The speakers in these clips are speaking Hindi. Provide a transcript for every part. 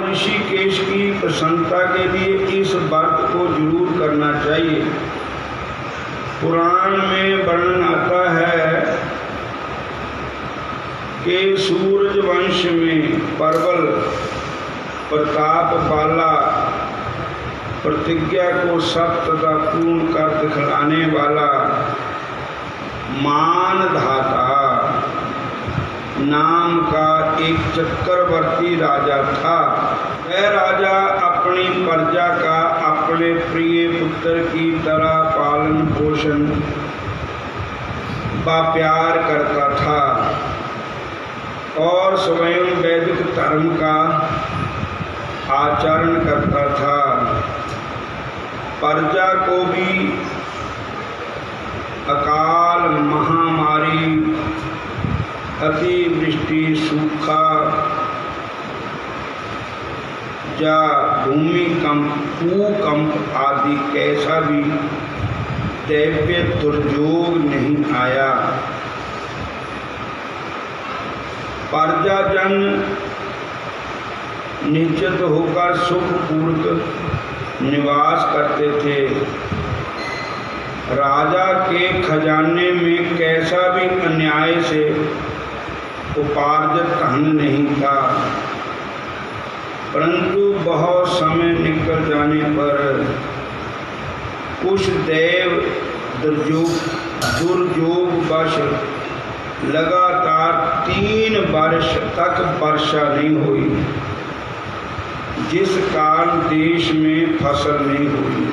और ऋषिकेश की प्रसन्नता के लिए इस व्रत को जरूर करना चाहिए। पुराण में वर्णन आता है कि सूरज वंश में प्रबल प्रताप वाला, प्रतिज्ञा को सत्यता पूर्ण कर दिखलाने वाला मानधाता नाम का एक चक्रवर्ती राजा था। वह राजा अपनी प्रजा का अपने प्रिय पुत्र की तरह पालन पोषण व प्यार करता था और स्वयं वैदिक धर्म का आचरण करता था। प्रजा को भी अकाल, महामारी, अतिवृष्टि, सूखा या भूमिकंप, भूकंप आदि कैसा भी दैवीय दुर्योग नहीं आया। प्रजाजन निश्चित होकर सुखपूर्वक निवास करते थे। राजा के खजाने में कैसा भी अन्याय से उपार्जित धन नहीं था, परंतु बहुत समय निकल जाने पर कुछ दैव दुर्योगवश लगातार 3 वर्ष तक वर्षा नहीं हुई, जिस कारण देश में फसल नहीं हुई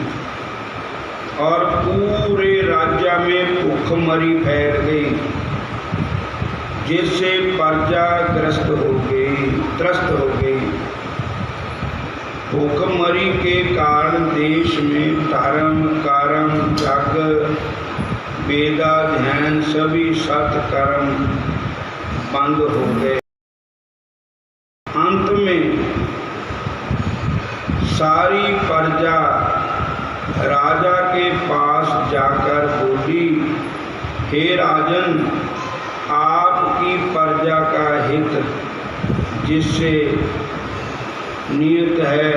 और पूरे राज्य में भूखमरी फैल गई, जिससे प्रजा त्रस्त हो गई। भूखमरी के कारण देश में धर्म, कर्म, यज्ञ, वेदाध्ययन सभी सत्कर्म बंद हो गए। अंत में सारी प्रजा राजा के पास जाकर बोली, हे राजन, आपकी प्रजा का हित जिससे नियत है,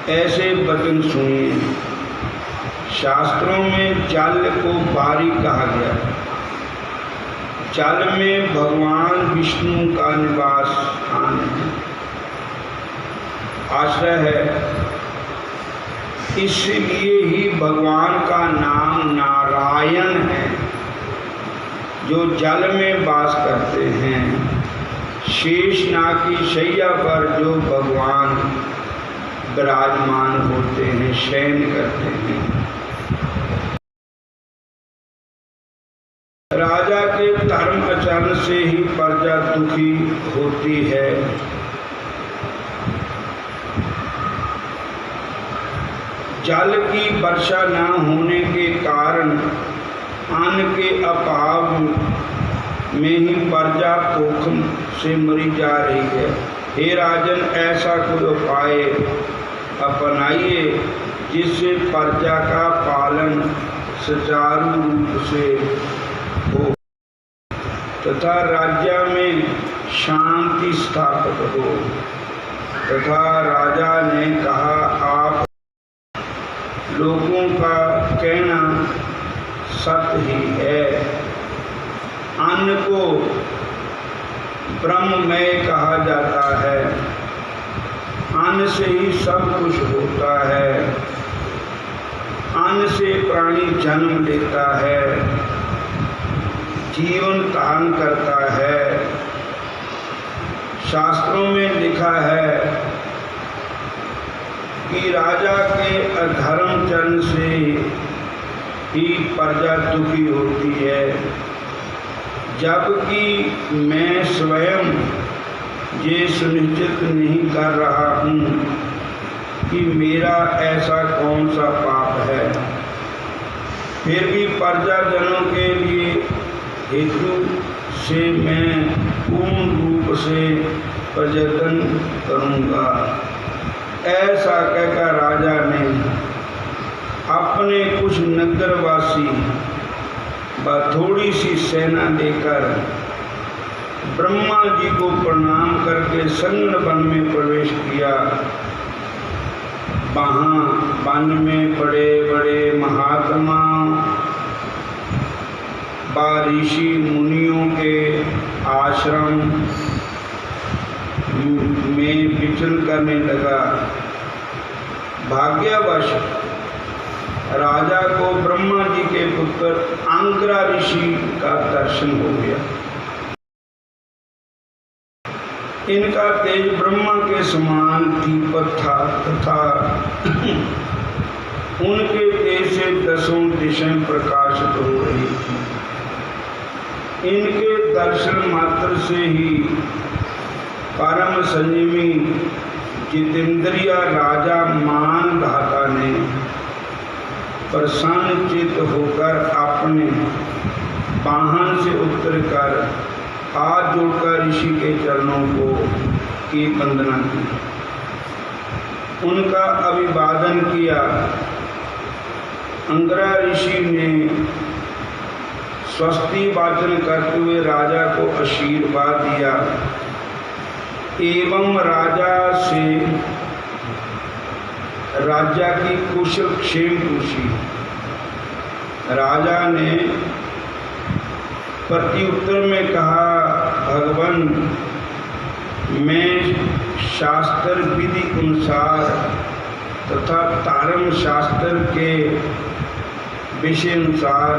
ऐसे वचन सुनिए। शास्त्रों में जल को बारी कहा गया। जल में भगवान विष्णु का निवास स्थान है, आश्रय है। इसलिए ही भगवान का नाम नारायण है, जो जल में वास करते हैं। शेषनाग की शैया पर जो भगवान विराजमान होते हैं, शयन करते हैं। राजा के धर्म आचरण से ही प्रजा दुखी होती है। जल की वर्षा न होने के कारण अन्न के अभाव में ही प्रजा भूख से मरी जा रही है। हे राजन, ऐसा कोई उपाय अपनाइए जिससे प्रजा का पालन सुचारू रूप से हो तथा राज्य में शांति स्थापित हो। तथा राजा ने कहा, आप लोगों का कहना सत्य ही है। अन्न को ब्रह्ममय कहा जाता है। अन्न से ही सब कुछ होता है। अन्न से प्राणी जन्म लेता है, जीवन धारण करता है। शास्त्रों में लिखा है कि राजा के अधर्म चरण से ही प्रजा दुखी होती है, जबकि मैं स्वयं ये सुनिश्चित नहीं कर रहा हूँ कि मेरा ऐसा कौन सा पाप है। फिर भी प्रजाजनों के लिए हेतु से मैं पूर्ण रूप से प्रयत्न करूँगा। ऐसा कहकर राजा ने अपने कुछ नगरवासी व थोड़ी सी सेना लेकर ब्रह्मा जी को प्रणाम करके संगण वन में प्रवेश किया। वहाँ वन में बड़े बड़े महात्मा व ऋषि मुनियों के आश्रम में विचरण करने लगा। भाग्यवश राजा को ब्रह्मा जी के पुत्र अंगिरा ऋषि का दर्शन हो गया। इनका तेज ब्रह्मा के समान दीपक था तथा उनके तेज से दसों दिशाएं प्रकाशित हो रही थी। इनके दर्शन मात्र से ही परम संयमी जितेंद्रिय राजा मानधाता ने प्रसन्न चित्त होकर अपने वाहन से उतरकर हाथ जोड़कर ऋषि के चरणों को की वंदना की, उनका अभिवादन किया। अंगिरा ऋषि ने स्वस्ति वाचन करते हुए राजा को आशीर्वाद दिया एवं राजा से राजा की कुशल क्षेम पूछी। राजा ने प्रत्युत्तर में कहा, भगवान, मैं शास्त्र विधि अनुसार तथा तारम शास्त्र के विषय अनुसार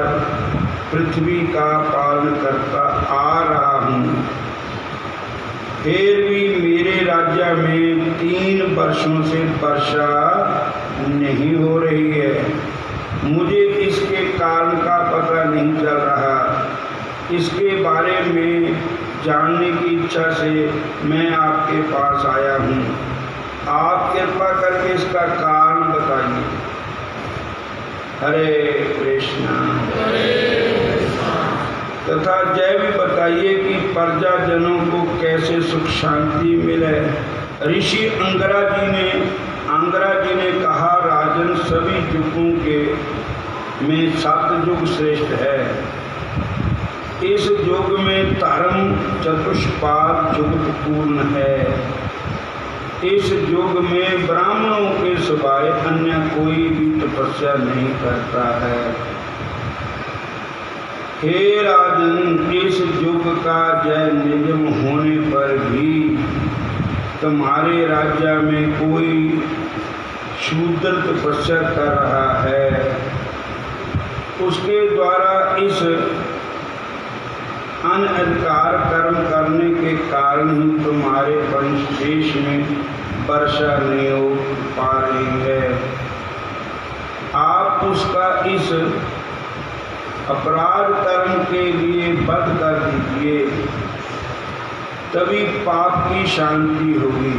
पृथ्वी का पालन करता आ रहा हूँ। फिर भी मेरे राज्य में 3 वर्षों से वर्षा नहीं हो रही है। मुझे इसके कारण का पता नहीं चल रहा। इसके बारे में जानने की इच्छा से मैं आपके पास आया हूँ। आप कृपा करके इसका कारण बताइए। हरे कृष्णा। तथा जय भी बताइए कि प्रजाजनों को कैसे सुख शांति मिले। ऋषि अंगिरा जी ने कहा, राजन, सभी युगों के में सतयुग श्रेष्ठ है। इस युग में धर्म चतुष्पाद युग पूर्ण है। इस युग में ब्राह्मणों के सिवाय अन्य कोई भी तपस्या नहीं करता है। हे राजन, इस युग का जय निजम होने पर भी तुम्हारे राज्य में कोई शूद्र तपस्या कर रहा है। उसके द्वारा इस अनधिकार कर्म करने के कारण ही तुम्हारे वंश देश में वर्षा नहीं हो पा रही है। आप उसका इस अपराध कर्म के लिए वध कर दीजिए, तभी पाप की शांति होगी।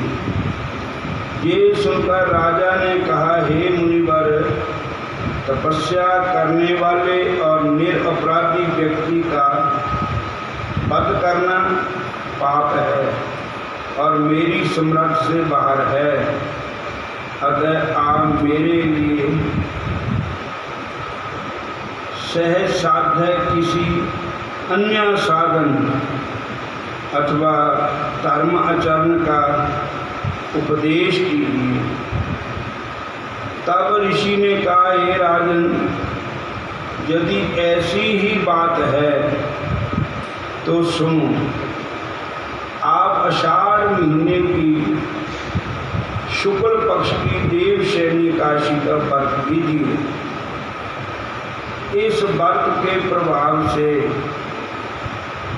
ये सुनकर राजा ने कहा, हे मुनिवर, तपस्या करने वाले और निरपराधी व्यक्ति का वध करना पाप है और मेरी समर्थ से बाहर है। अतः आप मेरे लिए सहज साध्य किसी अन्य साधन अथवा धर्म आचरण का उपदेश कीजिए। तब ऋषि ने कहा, हे राजन, यदि ऐसी ही बात है तो सुनो। आप आषाढ़ महीने की शुक्ल पक्ष की देव शैनी काशी का व्रत कीजिए। इस व्रत के प्रभाव से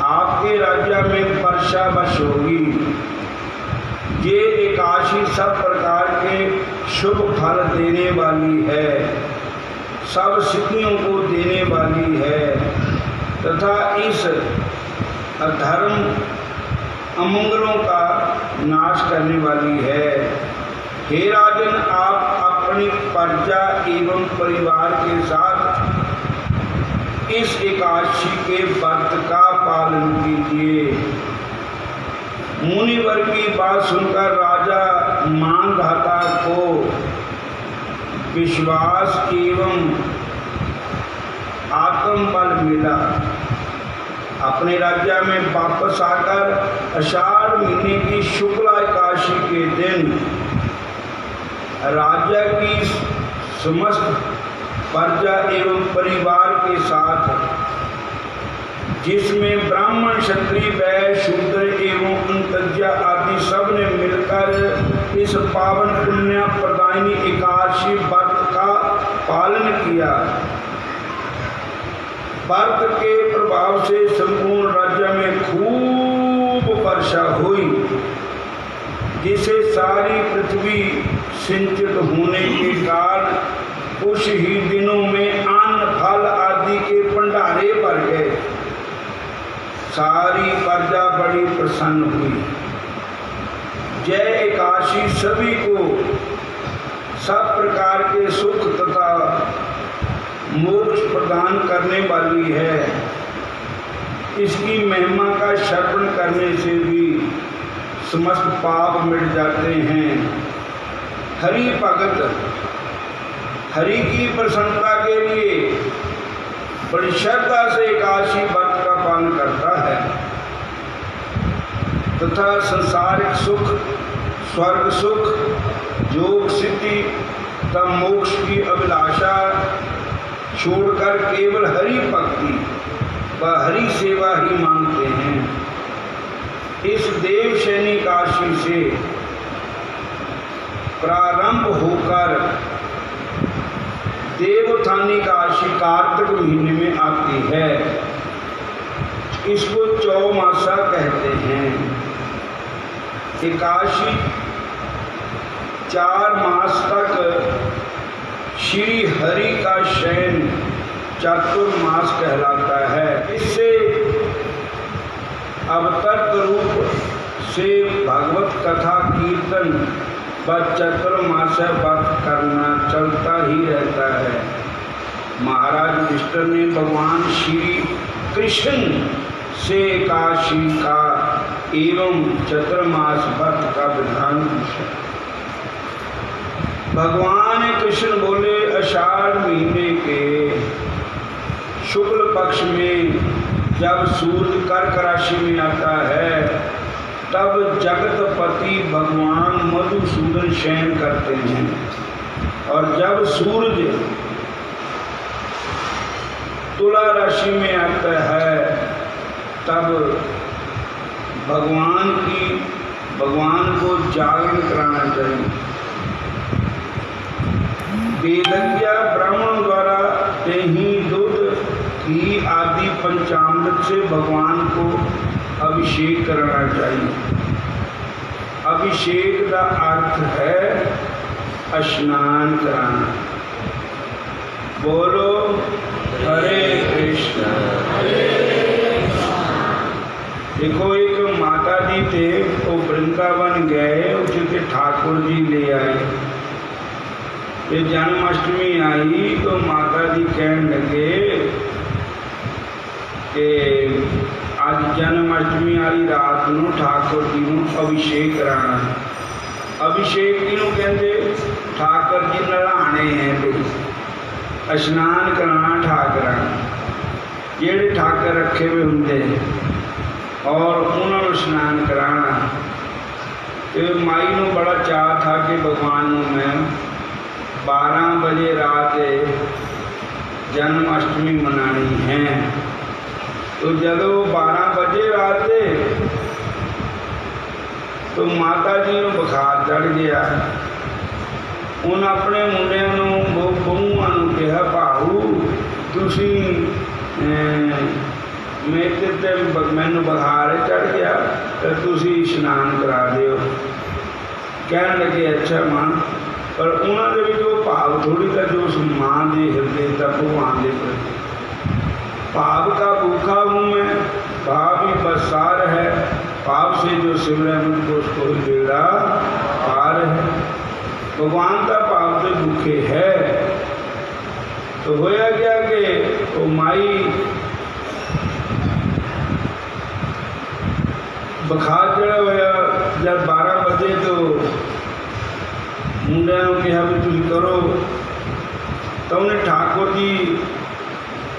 आपके राज्य में वर्षा वर्ष होगी। ये एकादशी सब प्रकार के शुभ फल देने वाली है, सब सिद्धियों को देने वाली है तथा इस अधर्म अमंगलों का नाश करने वाली है। हे राजन, आप अपनी प्रजा एवं परिवार के साथ इस एकादशी के व्रत का पालन कीजिए। मुनिवर की बात सुनकर राजा मानधाता को विश्वास एवं आत्मबल मिला। अपने राज्य में वापस आकर आषाढ़ महीने की शुक्ला एकादशी के दिन राज्य की समस्त प्रजा एवं परिवार के साथ, जिसमें ब्राह्मण, क्षत्रिय, वैश्य, शूद्र एवं अंतज्ञ आदि सब ने मिलकर इस पावन पुण्य प्रदायिनी एकादशी व्रत का पालन किया। व्रत के प्रभाव से संपूर्ण राज्य में खूब वर्षा हुई, जिसे सारी पृथ्वी सिंचित होने के कारण कुछ ही दिनों में अन्न, फल आदि के भंडारे भर गए। सारी प्रजा बड़ी प्रसन्न हुई। जय एकादशी सभी को सब प्रकार के सुख तथा मोक्ष प्रदान करने वाली है। इसकी महिमा का श्रवण करने से भी समस्त पाप मिट जाते हैं। हरि भगत हरि की प्रसन्नता के लिए बड़ी श्रद्धा से एकादशी व्रत का पालन करता है तथा संसारिक सुख, स्वर्ग सुख, योग सिद्धि तथा मोक्ष की अभिलाषा छोड़कर केवल हरि भक्ति व हरि सेवा ही मांगते हैं। इस देवशयनी एकादशी से प्रारंभ होकर देवोत्थानी एकादशी कार्तिक महीने में आती है। इसको चौमासा कहते हैं। एकादशी 4 मास तक श्री हरि का शयन चातुर्मास कहलाता है। इससे अवतर्त रूप से भगवत कथा कीर्तन व चातुर्मास व्रत करना चलता ही रहता है। महाराज युधिष्ठिर ने भगवान श्री कृष्ण से एकादशी का एवं चातुर्मास व्रत का विधान पूछा। भगवान कृष्ण बोले, आषाढ़ महीने के शुक्ल पक्ष में जब सूर्य कर्क राशि में आता है, तब जगतपति भगवान मधुसूदन शयन करते हैं। और जब सूर्य तुला राशि में आता है, तब भगवान को जागरण कराना चाहिए। वेदज्ञ ब्राह्मण द्वारा दही, दूध, घी आदि पंचामृत से भगवान को अभिषेक करना चाहिए। अभिषेक का अर्थ है स्नान कराना। बोलो हरे कृष्ण। देखो, एक माता जी थे, वो वृंदावन गए, उनके ठाकुर जी ले आए। ये जन्माष्टमी आई तो माता जी कहने लगे कि आज जन्माष्टमी वाली रात ਨੂੰ ठाकुर जी ਨੂੰ अभिषेक कराना है। अभिषेक किनू कहते? ठाकुर जी नहाने हैं, स्नान कराना ठाकुर जेड़े ठाकुर रखे हुए होंगे और उन्होंने स्नान कराना। तो माई ਨੂੰ बड़ा चाह था कि भगवान ਨੂੰ मैं 12 बजे रात जन्माष्टमी मनानी है। तो जब 12 बजे रात तो माता जी को बुखार चढ़ गया। उन अपने मुंडिया बहुआ कहा, भाऊ तुसी मैनू बुखार चढ़ गया तो तुसी स्नान करा दिओ। कह लगे अच्छा मां। पर उन्होंने भी जो भाव थोड़ी का जो उस मां के हृदय तक भगवान के प्रति भाव का भूखा हूँ मैं, भाव ही बसार है। भाव से जो सिमरे मुझको उसको बेड़ा पार है। भगवान का भाव से भूखे है। तो होया क्या कि वो माई बुखार चढ़ा होया। जब 12 बजे तो मुंडिया ने कहा भी तुम करो। तो उन्हें ठाकुर जी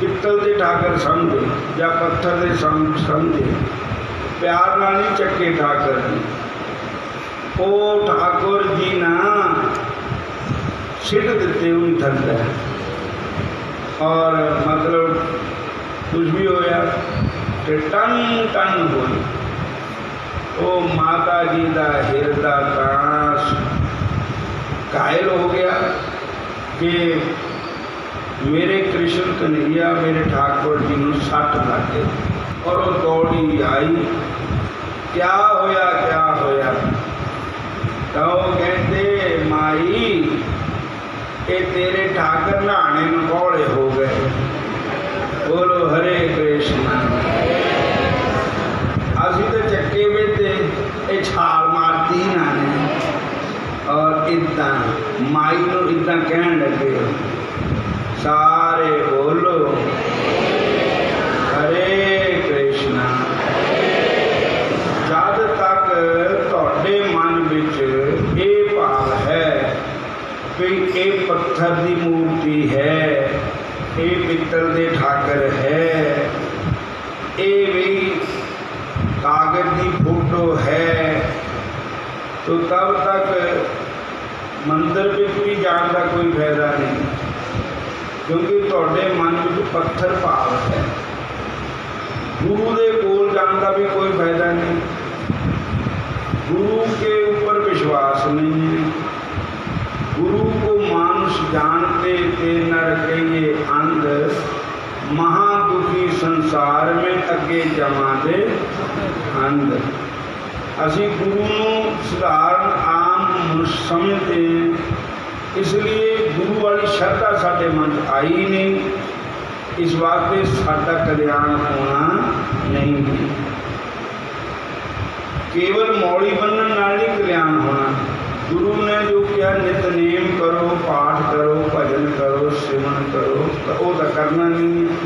पित्तल के ठाकर समझे या पत्थर के समझे, प्यार नाल नहीं चक्के ठाकर जी। वो ठाकुर जी ना छिट दिते उन थल्ले, और मतलब कुछ भी होया तो टन टन होई। वो माता जी का हिरदा कांस घायल हो गया कि मेरे कृष्ण कन्हैया मेरे ठाकुर जी को सट लग गई, और वो दौड़ी आई, क्या होया क्या होया। तो कहते माई ये तेरे ठाकर नहाने में कौड़े हो गए। बोलो हरे कृष्णा। असी तो चक्के में थे छाल मारती नाने, और इदा माई को इदा कह लगे, सारे बोलो हरे कृष्णा। जब तक तुहाडे मन विच ये भाव है कि ये पत्थर की मूर्ति है, ये पित्तल के ठाकर है, ये भी कागज की फोटो है, तो तब तक मंदिर में भी जाने का कोई फायदा नहीं, क्योंकि तुहाडे मन में पत्थर भाव है। गुरु के कोल जाने का भी कोई फायदा नहीं, गुरु के ऊपर विश्वास नहीं है। गुरु को मानुष जानते थे नर कहिए अंध, महादुखी संसार में अगे जमाते अंध। असी गुरु को साधारण आम मनुष्य समझते हैं, इसलिए गुरु वाली श्रद्धा साडे मन आई नहीं। इस वास्ते साडा कल्याण होना नहीं है। केवल मौड़ी बनने नाल नहीं कल्याण होना। गुरु ने जो किया नितनेम करो, पाठ करो, भजन करो, सिमरन करो, तो वो तो करना नहीं है।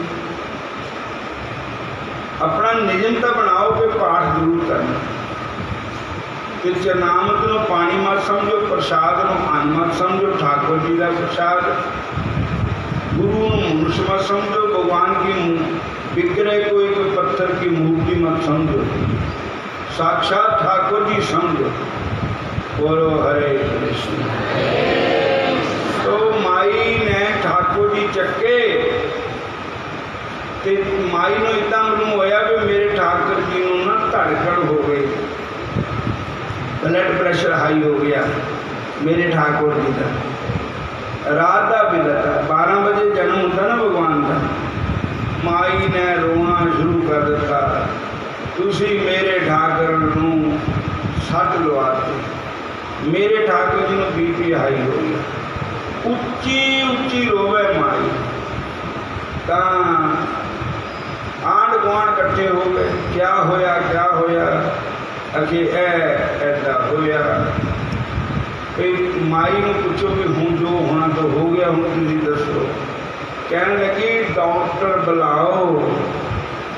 अपना निजमता बनाओ कि पाठ जरूर करना। कि चरनामत को पानी मत समझो, प्रसाद को अन्न मत समझो, ठाकुर जी का प्रसाद। गुरु को मनुष्य मत समझो, भगवान की विग्रह कोई पत्थर की मूर्ति मत समझो, साक्षात ठाकुर जी समझो। बोलो हरे कृष्ण। तो माई ने ठाकुर जी चक्के, ते माई को इतना मालूम होया कि मेरे ठाकुर जी को ना धड़कन हो गई, ब्लड प्रेशर हाई हो गया मेरे ठाकुर जी का। रात का बिलता 12 बजे जन्म होता ना भगवान का। माई ने रोना शुरू कर दिता, तुसी मेरे ठाकुर नूं सट लवाती। मेरे ठाकुर जी को बीपी हाई हो गया, उच्ची उच्ची रोवे माई। तो आंढ गुआढ़ कट्ठे हो गए, क्या होया क्या होया। अगे ऐसा होया। माई को पूछो कि हूँ जो होना तो हो गया, हूँ तुम दसो। कह लगी डॉक्टर बुलाओ,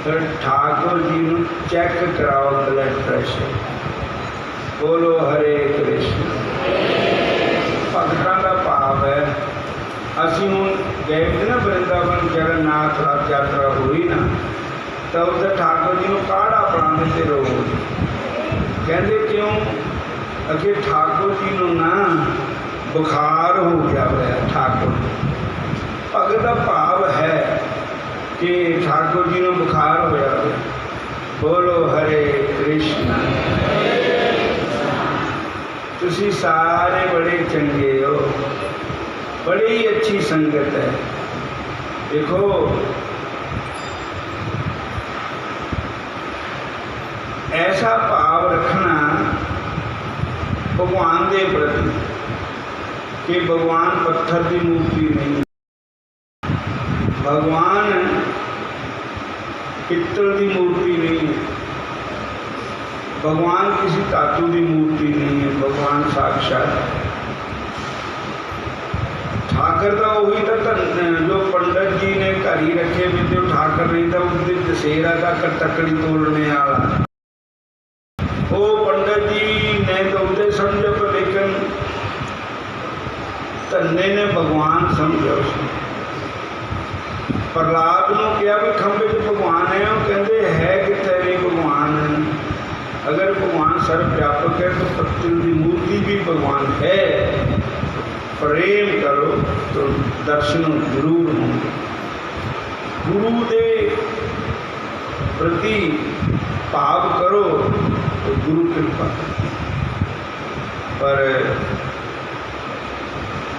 फिर ठाकुर जी को चेक कराओ ब्लड प्रेशर। बोलो हरे कृष्ण। भगतां का भाव है। असी हूँ गए थे ना वृंदावन, जगन्नाथ रथ यात्रा हुई ना, तो उसे ठाकुर जी को काढ़ा पिला देते रोज। कहते क्यों? अगे ठाकुर जी को ना बुखार हो गया हुआ। ठाकुर भगत का भाव है कि ठाकुर जी को बुखार होया हुआ। बोलो हरे कृष्ण। तुसी सारे बड़े चंगे हो, बड़ी अच्छी संगत है। देखो ऐसा भाव रखना भगवान के प्रति कि भगवान पत्थर की मूर्ति नहीं, भगवान पित्तल की मूर्ति नहीं है, भगवान किसी धातु की मूर्ति नहीं है। भगवान साक्षात ठाकर का वही था जो पंडित जी ने घर ही रखे भी जो ठाकर नहीं था, उसके दशहरा का कटकड़ी तोड़ने वाला। वो पंडित जी ने तो उसे समझो, पर लेकिन धन्ने ने भगवान समझो। प्रहलाद को कहा भी खंबे च भगवान है, वो कहते है कितने नहीं भगवान है। अगर भगवान सर्वव्यापक है तो पत्थर की मूर्ति भी भगवान है। प्रेम करो तो दर्शन जरूर होंगे। गुरु के प्रति भाव करो तो गुरु कृपा। पर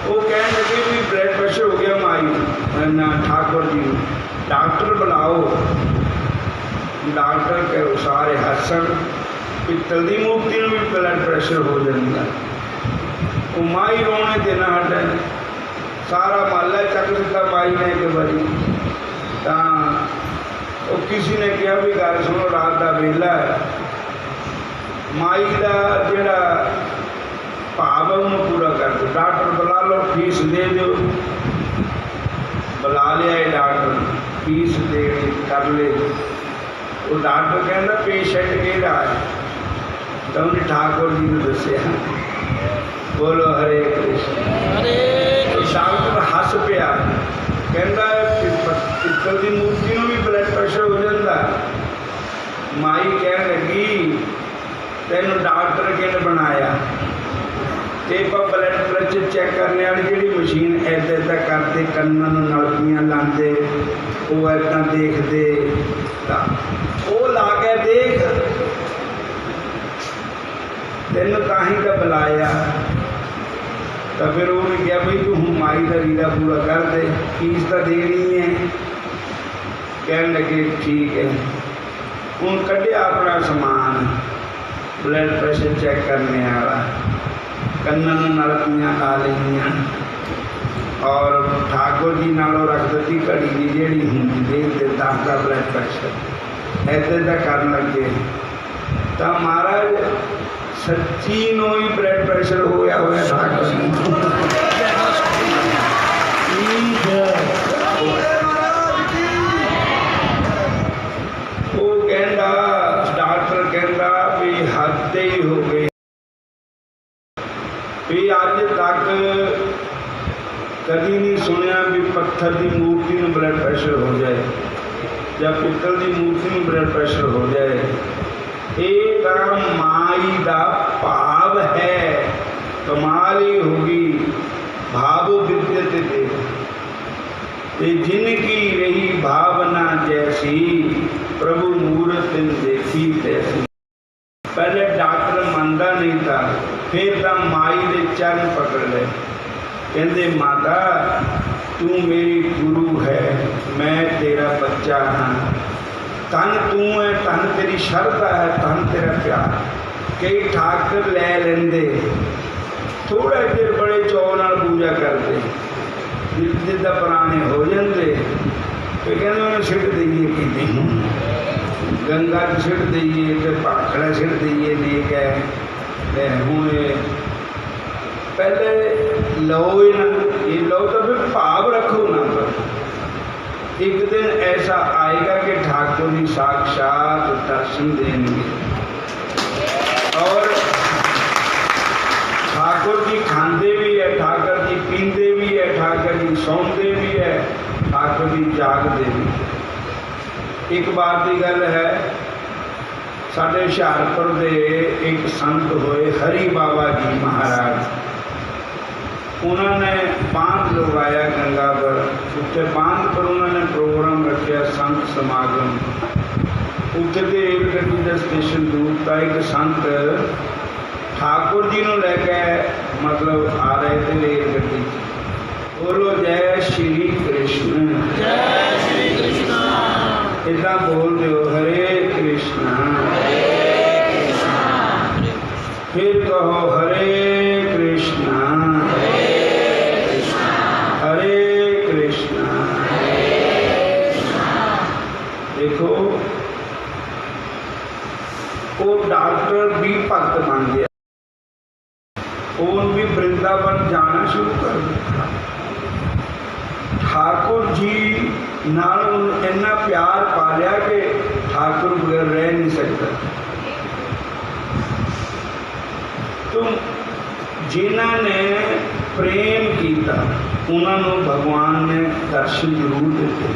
वो कह लगे भी ब्लड प्रेशर हो गया माई ठाकुर जी, डॉक्टर बुलाओ। डॉक्टर के सारे हसन, पित्तल की मूर्ति में भी ब्लड प्रेशर हो जाता। वो माई रोने देना हटा, सारा माला चक दिता माई ने एक बारी। तो किसी ने कहा भी गल सुनो, रात का वेला है, माई का जोड़ा भाव उन्होंने पूरा कर दो। डॉक्टर बुला लो, फीस दे दो। बुला लिया डॉक्टर, फीस दे कर ले। वो डॉक्टर कहता पेशेंट केड़ा है, तो उन्हें ठाकुर जी ने दसिया। बोलो हरे कृष्ण। डॉक्टर हस पिया, कहता पित्तल की मूर्ति में भी ब्लड प्रेशर हो जाता। माई कह लगी तेन डॉक्टर किन बनाया? तो ब्लड प्रेशर चेक करने वाली जी मशीन ऐदा ऐदा करते, कन्ना नलकियां लाते, वो ऐदा देखते, वो ला के देख तेन ताही का बुलाया। तो फिर उन्हें कहा भाई तू हूँ माई का रीला पूरा कर दे, फीस तो देनी है। कह लगे ठीक है। हूँ कढ़िया अपना समान, ब्लड प्रेशर चेक करने वाला, कन्ना नलकियां ला लिया और ठाकुर जी नालों रख दी घड़ी की जी होंगी देखते 10 का ब्लड प्रेशर ऐसे कर लगे। तो महाराज सच्ची नो ही ब्लड प्रेशर होया हुआ ठाकुर। वो कहता डॉक्टर कहता भी हद ही हो गई भी अज तक कभी नहीं सुनिया भी पत्थर की मूर्ति में ब्लड प्रेशर हो जाए या पित्तल की मूर्ति में ब्लड प्रेशर हो जाए। एक माई का भाव है, कमाल ही होगी। भाव विद्यते थे जिनकी रही भावना जैसी, प्रभु मूर्त देखी तैसी। पहले डॉक्टर मानता नहीं था, फिर तो माई के चरण पकड़ ले, कहते माता तू मेरी गुरु है, मैं तेरा बच्चा हाँ। तन तू है, तन तेरी श्रद्धा है, तन तेरा प्यार। कई ठाकुर ले लेंदे, थोड़ा देर बड़े चौं नाल पूजा करते, जिदा पुराने हो जाते फिर कहते उन्हें सिट दईए कि गंगा सिट दईए तो भाखड़ा सिट दईए लेके हूँ पहले लो ही ना, ये लो तो फिर भाव रखो ना। पर एक दिन ऐसा आएगा कि ठाकुर जी साक्षात दर्शन देंगे और ठाकुर जी खाते भी है, ठाकुर जी पीते भी है, ठाकुर जी सौंदे भी है, ठाकुर जी जागते भी। एक बार की गल है, साढ़े हुशियारपुर के एक संत होए हरि बाबा जी महाराज, उन्होंने बांध लगवाया गंगा पर। उत्थे बांध पर उन्होंने प्रोग्राम रखा संत समागम। उत्थे के रेल गड्डी का स्टेशन दूर था, एक संत ठाकुर जी को लैके मतलब आ रहे थे रेल गड्डी। बोलो जय श्री कृष्ण, जय श्री कृष्ण। इतना बोल दो हरे कृष्णा, फिर कहो हरे कृष्णा, हरे कृष्णा। देखो वो डॉक्टर भी भक्त बन गया, उन भी वृंदावन जाना शुरू कर दिया। ठाकुर जी नाल इन्ना प्यार पा लिया कि ठाकुर बगैर रह नहीं सकता। तो जिन्हों ने प्रेम किया उन्होंने भगवान ने दर्शन जरूर दिते।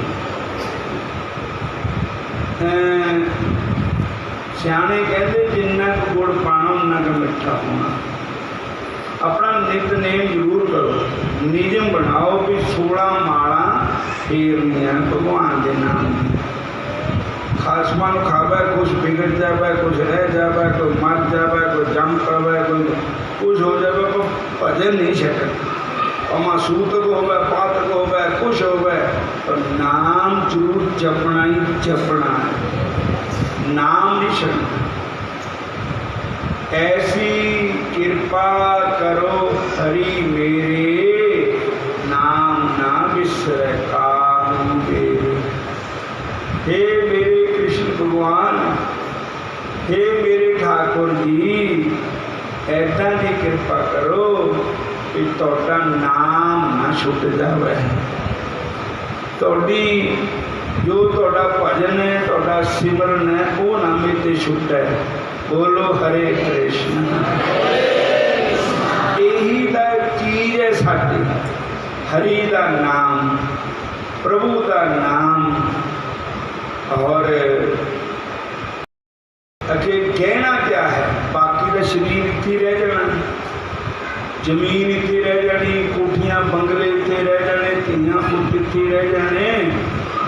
सियाने कहते जिन्ना क गुड़ पाना उन्ना क मिठा होना। अपना नितनेम जरूर करो, नियम बनाओ भी 16 माला फेरनियां भगवान के नाम की। खासमा खावे कुछ बिगड़ जावे, कुछ रह जावे, कोई मर जावे, कोई जम पावे, कोई कुछ हो जावे, पर भजन नहीं छकता। भावें सूतक होवे, पातक होवे, कुछ होवे, पर नाम जरूर जपना ही जपना है, नाम नहीं छकना। ऐसी कृपा करो हरि मेरे, नाम ना बिसरै काहू मेरे। हे मेरे कृष्ण भगवान, हे मेरे ठाकुर जी, ऐदा की कृपा करो कि तुहाडा नाम ना छुट जावे। तुहाडी जो तुहाडा भजन है, तुहाडा सिमरन है, वो ना मेरे छुटे। बोलो हरे कृष्ण। यही दा चीज है साडी, हरि दा नाम, प्रभु दा नाम। और अगे कहना क्या है, बाकी का शरीर इत्थे रह जाना, जमीन इत्थे रह जानी, कोठियां बंगले इत्थे रह जाने, धीआं पुत्त इत्थे रह जाने।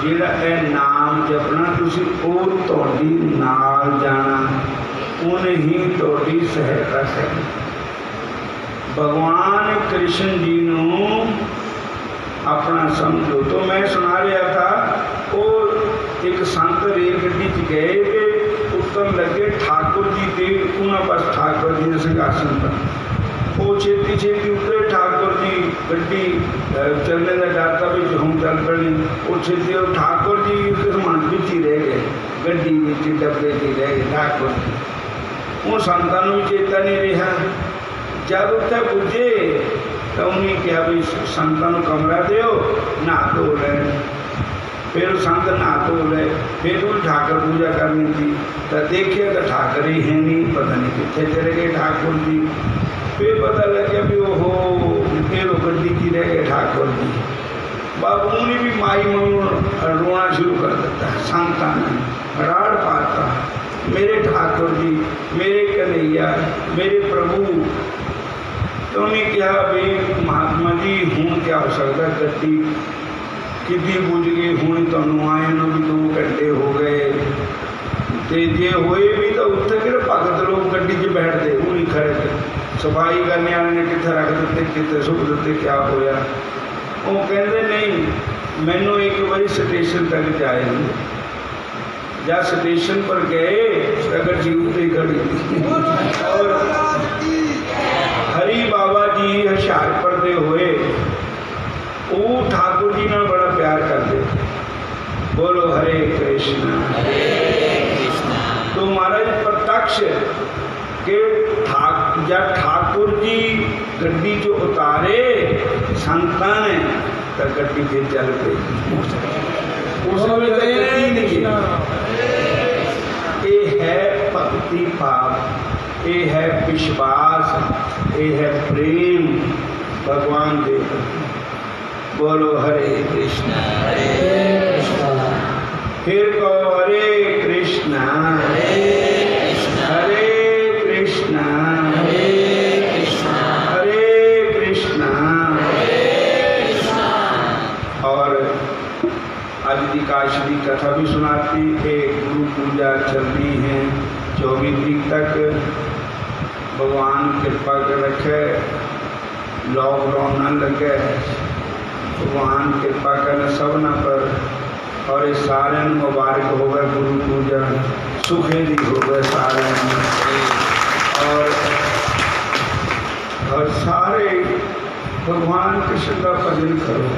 जिहड़ा यह नाम जपना तुसीं ओह तुहाडी नाल जाना, उन्हें ही तुहाडी सहायता करनी। भगवान कृष्ण जी नूं अपना समझो। तो मैं सुना रहा था, वो एक संत रेल गड्डी च गए तो उतरन लगे, ठाकुर जी दे उन्होंने बस ठाकुर जी ने सिंघासन पर, वो छेती छेती उतरे। ठाकुर जी गड्डी चलने का डर था भी हम चल पड़ी, वो छेती ठाकुर जी समान बिच ही रह गए, गड्डी डब्बे च रह गए ठाकुर जी। वो संतां नूं भी चेता नहीं रहा। जब उत्थे पुजे तो उन्हें कहा भी संतां नूं कमरा दिओ, नहा धो लैण। फिर संत नहा धो ले, फिर वो ठाकुर पूजा करनी थी तो देखिए तो ठाकुर ही है नहीं, पता नहीं कितने चले गए ठाकुर जी। फिर पता लगे भी ओहो फिर वो गड्डी की रह गए ठाकुर जी। बाबू ने भी माई मनु रोना शुरू कर देता है, संतां ने राड़ पाता, मेरे ठाकुर जी, मेरे कन्हैया, मेरे प्रभु। तो उन्हें कहा भी महात्मा जी हूँ क्या हो सकता, गड्डी कितनी बुझ गई, हूँ तुहानूं आए नूं भी 2 घंटे हो गए, तो जे होए भी तो उत्थे कि भगत लोग गड्डी च बैठते, वो नहीं खड़े थे। सफाई करने वाले ने कितने रख दिते, कितने सुट दिते, क्या होया। वो कहते नहीं, मैनू एक बारी स्टेशन तक जाए, जब स्टेशन पर गए अगर जी उत्ते खड़ी और हरि बाबा जी हुशियारपुर दे होए, वो ठाकुर जी नाल बड़ा प्यार करते। बोलो हरे कृष्ण। तो महाराज प्रत्यक्ष के जब ठाकुर जी गड्डी जो उतारे संतां ने तो गड्डी फिर चल गई। उस वे गड्डी नहीं, ये है भक्ति भाव, ये है विश्वास, ये है प्रेम भगवान दे। बोलो हरे कृष्ण। फिर कहो हरे कृष्ण हरे कृष्ण हरे कृष्ण। और आज की काश की कथा भी सुनाती है। गुरु पूजा चलती है 24 तरीक तक। भगवान कृपा कर रखे, लॉकडाउन न लगे, भगवान कृपा कर सबना पर। और ये सारे मुबारक हो गए गुरु पूजा, सुखे दी हो गए सारे। और सारे भगवान कृष्ण का भजन करो,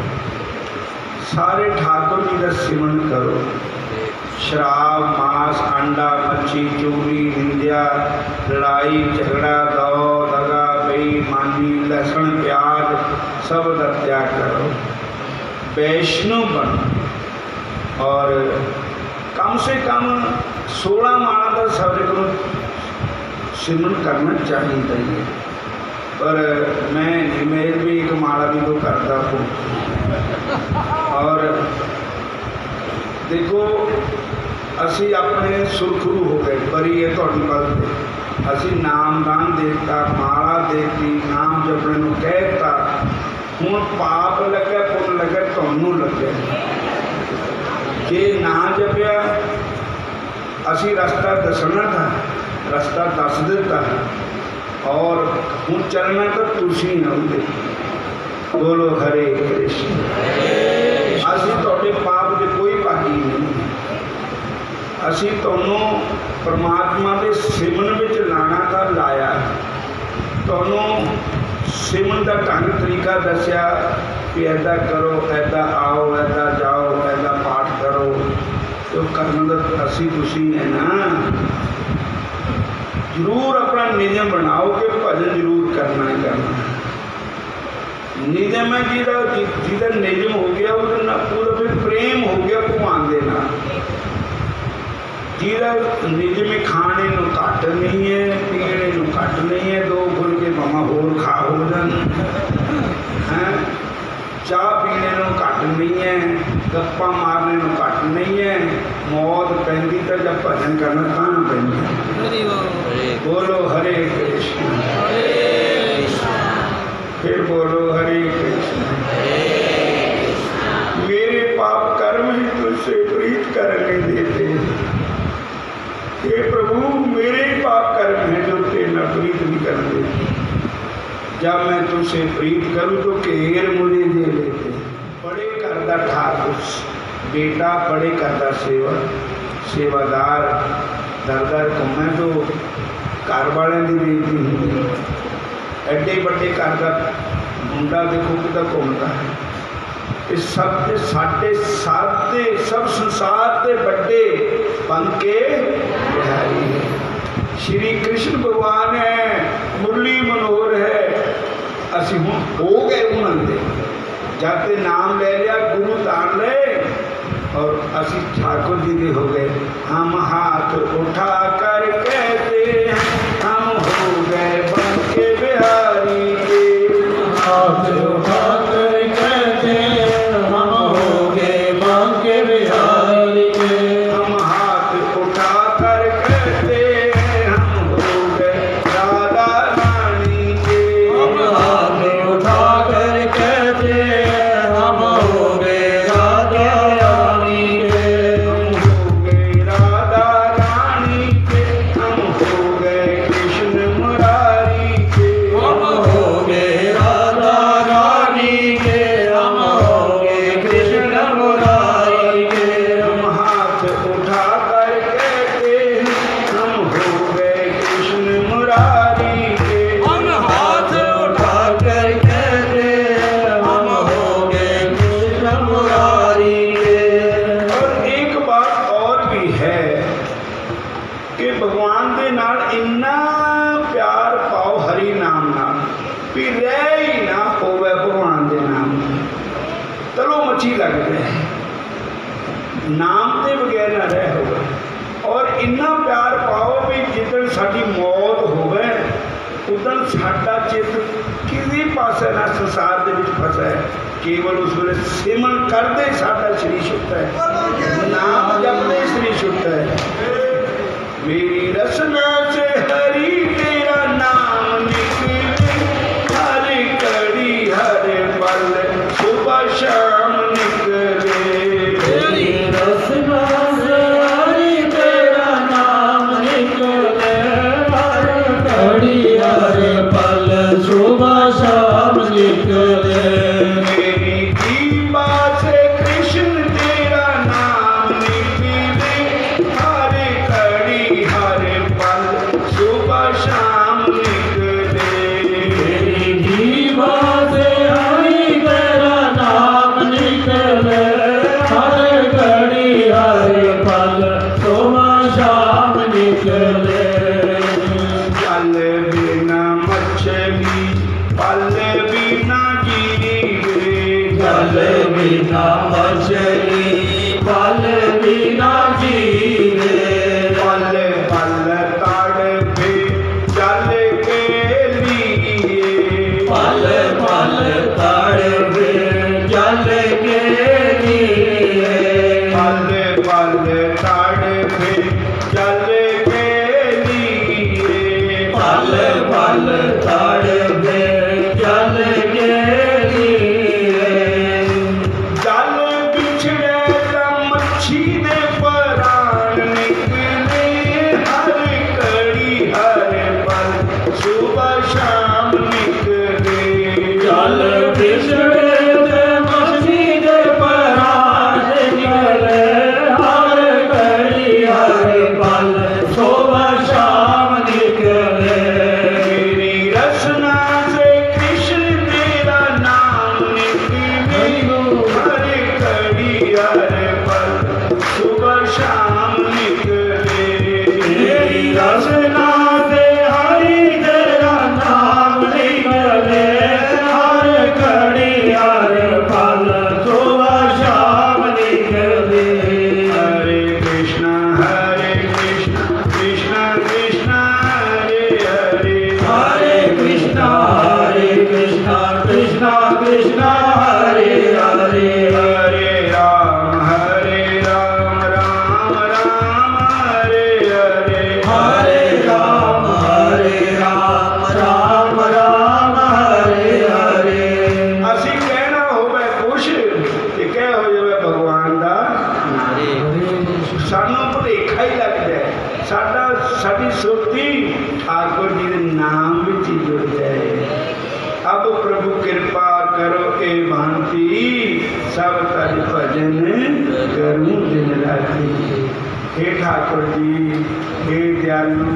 सारे ठाकुर जी का सिमरन करो। शराब, मांस, अंडा, मच्छी, चोरी, निंदा, लड़ाई झगड़ा, दौ दगा, बेईमानी, लहसुन, प्याज सब का त्याग करो। वैष्णव बनो और कम से कम 16 माला का सबरे को सिमरन करना चाहिए। पर मैं मेरे भी एक माला भी तो करता हूँ। और देखो असी अपने सुरखरू हो गए, परी है तुहाडी गल ते। असी नामदान देता, माला देती, नाम जपने नूं कहता, हुण पाप लगे पुण्य लगे तुहानूं लगे। जे ना जपिया असी रास्ता दसना था, रास्ता दस दिता और हुण चलना तो तुसी होंगे। बोलो हरे कृष्ण। असी तुहाडे पाप दे कोई भागी नहीं, असी तुहानूं परमात्मा के सिमरन विच लाना था, लाया। तुहानूं सिमरन का ढंग तरीका दसिया कि ऐदा करो, ऐदा आओ, ऐदा जाओ, ऐदा पाठ करो, तो करना तो असी तुसी है ना। जरूर अपना नियम बनाओ कि भजन जरूर करना ही करना। नियम है जिहदा नियम हो गया उसदा पूरा फिर प्रेम हो गया भगवान दे नाल। जिहदा नियम खाने नूं घट नहीं है, पीने नूं घट नहीं है, दो फुलके भावें होर खा हो जान हैं, चाह पीने नूं घट नहीं है, गप्पा मारने नूं घट नहीं है। मौत पैंदी तो जब भजन करना तां पैंदी। बोलो हरे कृष्ण। फिर बोलो हरे कृष्ण। मेरे पाप कर्म ही तुझसे प्रीत करने देते। हे प्रभु मेरे ही पाप कर्म है जो तेरा प्रीत नहीं करते। जब मैं तुझसे प्रीत करूँ तो घेर मुझे दे लेते। बड़े करदा ठाकुर बेटा, बड़े करदा सेवादार, दर दर घूमे तो घर वाले की बेइज्जती होंगी। एडे बड़े घर का मुंडा देखो कि घूमता है। इस सब साढ़े सारे सब संसार के बड़े बन के बिहारी है। श्री कृष्ण भगवान है, मुरली मनोहर है। असी हूँ हो गए उन्होंने जाते नाम ले लिया, गुरु तान ले और असी ठाकुर जी के हो गए। हम हाथ उठा कर कहते हैं हम हो गए बन के बिहारी के। हाथ उठा कर कहते हैं हम हो गए बन के बिहारी के। हम हाथ उठा कर कहते हैं हम हो गए राधा रानी के। हम हाथ उठा कर कहते हैं हम हो गए राधा रानी के। हम हो गए राधा रानी के। हम हो गए कृष्ण मुरारी के। हम हो गए राधा रानी के। हम हो गए कृष्ण मुरारी के। हम हाथ उठा कर कहते हैं हम हो गए कृष्ण मुरारी के। हम हाथ उठा कर कहते हैं हम हो गए कृष्ण मुरारी के। और एक बात और भी है कि भगवान दे नाल इन्ना प्यार पाओ हरि नाम नाल भी रह ही ना होवे भगवान दे नाम तलो मच्छी लग जाए, नाम के बगैर ना रह होवे। और इन्ना प्यार पाओ भी जिदन साडी मौत होवे उदन साडा चित किसी पासे ना संसार दे विच फसा है। केवल उस वेले सिमरन करदे साडा शरीर छुटता है, नाम जपदे शरीर छुटता है। मेरी रसना से हरि तेरा नाम निकले, हर कड़ी हर पल सुबह शाम निकले। मेरी रसना से हरि तेरा नाम निकले, हर कड़ी हर पल सुबह शाम निकले। मेरी जीवा से कृष्ण तेरा नाम निकले, हर कड़ी हर पल सुबह शाम निकले। मेरी जीवा से हरि तेरा नाम निकले, हर घड़ी हर पल सुबह शाम निकले। जल बिना मछली पल बिना जीवे, जल बिना मछली पल बिना जीवे। पल पल तड़पे जल के लिए, पल पल तड़पे जल के लिए। पल पल तड़पे पल पल तड़पे जल के लिए। जल बिछड़े मच्छी दे परान निकले, हर कड़ी हर पल सुबह शाम निकले। जल बिछड़े मछली दे परान निकले, हर घड़ी हर पल सुबह शाम निकले। मेरी रचना से कृष्ण तेरा नाम निकले, हर कड़ी हर पल सुबह शाम निकले। मेरी रचना से हरि तेरा नाम निकले, हर घड़ी हर पल सुबह शाम निकले। हरे कृष्णा कृष्णा कृष्णा हरे हरे। हरे कृष्णा कृष्णा कृष्णा हरे हरे। हरे राम राम राम हरे हरे। हरे राम राम राम हरे हरे। ਅਸੀਂ ਕਹਿਣਾ ਹੋਵੇ ਕੁਛ ਤੇ ਕਹਿ ਹੋ ਜਾਵੇ ਭਗਵਾਨ ਦਾ ਸਾਨੂੰ ਭੁਲੇਖਾ ਹੀ ਲੱਗਦਾ ਹੈ। ਸਾਡੀ ਸੁਰਤੀ ਠਾकुर जी ਦੇ ਨਾਮ ਵਿੱਚ ਹੀ ਜੁੜ ਜਾਏ। अब प्रभु कृपा करो ए भांति, सब तज भजन करूं दिन राति। हे ठाकुर जी, हे दयालु,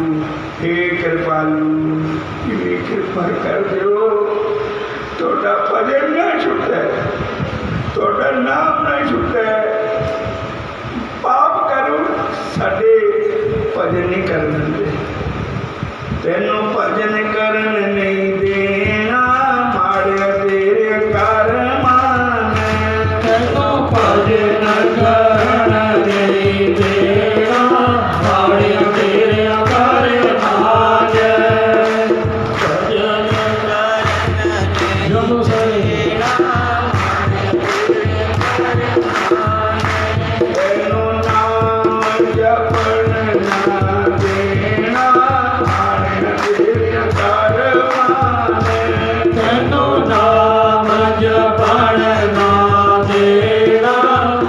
हे कृपालु, इतनी कृपा कर दो तोड़ा भजन ना छुटे, तोड़ा नाम ना छुटे। पाप करो साडे भजन नहीं कर देंगे, तेनों भजन करन नहीं देना, माड़े तेरे कर मान। तेनों भजन करन नहीं देना, माड़े तेरे कर मान। भजन करन जब सहेड़ा, तेनों नाम जपन ना देना, माड़े तेरे कर मान। तेनों नाम जपण ना देना,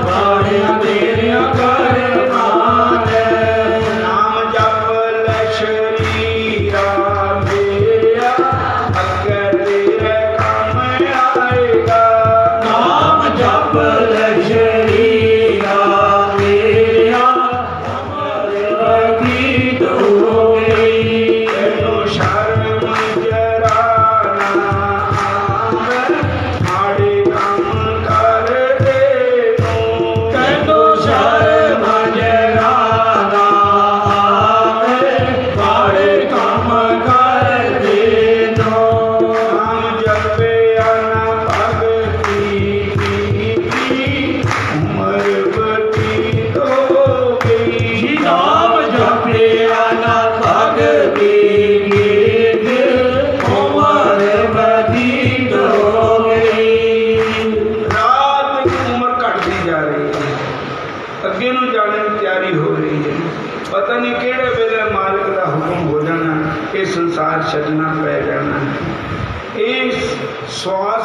माड़े तेरे कर मान। नाम जप ले शरीरा मेरा, अगे तेरे काम आएगा। नाम जप ले शरीरा मेरा, हमारे गीत हो गई। तेनों शर्म जरा ना आवे, माड़े काम कर दे तूं। तेनों शर्म जरा ना आवे, माड़े काम कर दे दो। नाम जपे आना भगती की, उमर बतीत हो गई। नाम जपे आना भगती गीत, उमर बतीत हो गई। रात की उम्र घटती जा रही है, अगे ਨੂੰ ਜਾਣੇ ਦੀ ਤਿਆਰੀ ਹੋ ਰਹੀ ਹੈ। ਪਤਾ ਨਹੀਂ ਕਿਹੜੇ ਵੇਲੇ ਮਾਲਕ ਦਾ ਹੁਕਮ ਹੋ ਜਾਣਾ, ਇਹ ਸੰਸਾਰ ਛੱਡਣਾ ਪੈ ਜਾਣਾ। ਇਹ ਸਵਾਸ